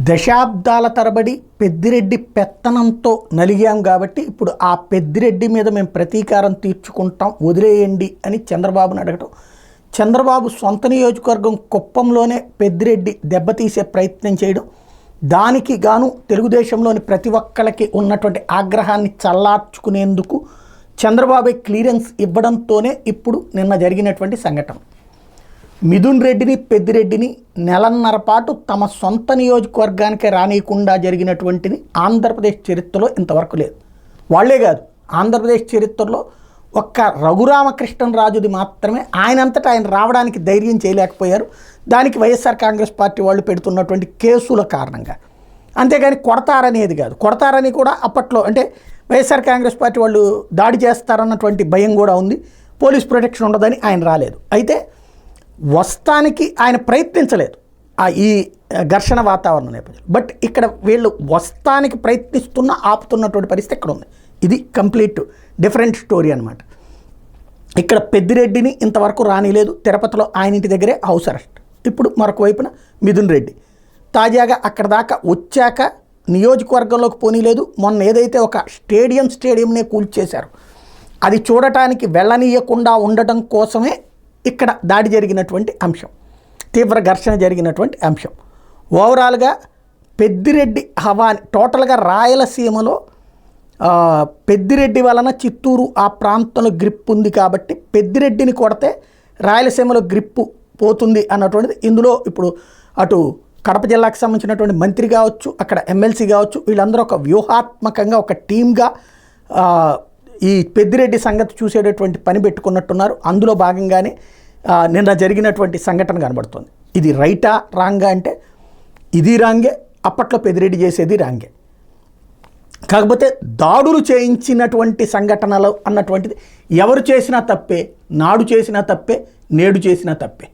దశాబ్దాల తరబడి పెద్దిరెడ్డి పెత్తనంతో నలిగాం కాబట్టి ఇప్పుడు ఆ పెద్దిరెడ్డి మీద మేము ప్రతీకారం తీర్చుకుంటాం వదిలేయండి అని చంద్రబాబుని అడగటం, చంద్రబాబు సొంత నియోజకవర్గం కుప్పంలోనే పెద్దిరెడ్డి దెబ్బతీసే ప్రయత్నం చేయడం, దానికి గాను తెలుగుదేశంలోని ప్రతి ఒక్కళ్ళకి ఉన్నటువంటి ఆగ్రహాన్ని చల్లార్చుకునేందుకు చంద్రబాబు క్లియరెన్స్ ఇవ్వడంతోనే ఇప్పుడు నిన్న జరిగినటువంటి సంఘటన. మిథున్ రెడ్డిని పెద్దిరెడ్డిని నెలన్నర పాటు తమ సొంత నియోజకవర్గానికే రానియకుండా జరిగినటువంటిది ఆంధ్రప్రదేశ్ చరిత్రలో ఇంతవరకు లేదు. వాళ్లే కాదు, ఆంధ్రప్రదేశ్ చరిత్రలో ఒక్క రఘురామకృష్ణరాజుది మాత్రమే ఆయనంతటా ఆయన రావడానికి ధైర్యం చేయలేకపోయారు. దానికి వైఎస్ఆర్ కాంగ్రెస్ పార్టీ వాళ్ళు పెడుతున్నటువంటి కేసుల కారణంగా. అంతేగాని కొడతారనేది కాదు. కొడతారని కూడా అప్పట్లో అంటే వైఎస్ఆర్ కాంగ్రెస్ పార్టీ వాళ్ళు దాడి చేస్తారన్నటువంటి భయం కూడా ఉంది, పోలీస్ ప్రొటెక్షన్ ఉండదని ఆయన రాలేదు. అయితే వస్తానికి ఆయన ప్రయత్నించలేదు ఈ ఘర్షణ వాతావరణం నేపథ్యంలో. బట్ ఇక్కడ వీళ్ళు వస్తానికి ప్రయత్నిస్తున్న ఆపుతున్నటువంటి పరిస్థితి ఇక్కడ ఉంది. ఇది కంప్లీట్ డిఫరెంట్ స్టోరీ అనమాట. ఇక్కడ పెద్దిరెడ్డిని ఇంతవరకు రానిలేదు, తిరుపతిలో ఆయన ఇంటి దగ్గరే హౌస్ అరెస్ట్. ఇప్పుడు మరొక వైపున మిథున్ రెడ్డి తాజాగా అక్కడ దాకా వచ్చాక నియోజకవర్గంలోకి పోనీలేదు. మొన్న ఏదైతే ఒక స్టేడియంనే కూల్చేశారు, అది చూడటానికి వెళ్ళనీయకుండా ఉండటం కోసమే ఇక్కడ దాడి జరిగినటువంటి అంశం, తీవ్ర ఘర్షణ జరిగినటువంటి అంశం. ఓవరాల్గా పెద్దిరెడ్డి హవాని టోటల్గా రాయలసీమలో పెద్దిరెడ్డి వలన చిత్తూరు ఆ ప్రాంతంలో గ్రిప్ ఉంది కాబట్టి పెద్దిరెడ్డిని కొడితే రాయలసీమలో గ్రిప్పు పోతుంది అన్నటువంటిది ఇందులో ఇప్పుడు అటు కడప జిల్లాకు సంబంధించినటువంటి మంత్రి కావచ్చు, అక్కడ ఎమ్మెల్సీ కావచ్చు, వీళ్ళందరూ ఒక వ్యూహాత్మకంగా ఒక టీమ్గా ఈ పెద్దిరెడ్డి సంగతి చూసేటటువంటి పని పెట్టుకున్నట్టున్నారు. అందులో భాగంగానే నిన్న జరిగినటువంటి సంఘటన కనబడుతుంది. ఇది రైటా రాంగా అంటే ఇది రాంగే, అప్పట్లో పెద్దిరెడ్డి చేసేది రాంగే. కాకపోతే దాడులు చేయించినటువంటి సంఘటనలు అన్నటువంటిది ఎవరు చేసినా తప్పే, నాడు చేసినా తప్పే, నేడు చేసినా తప్పే.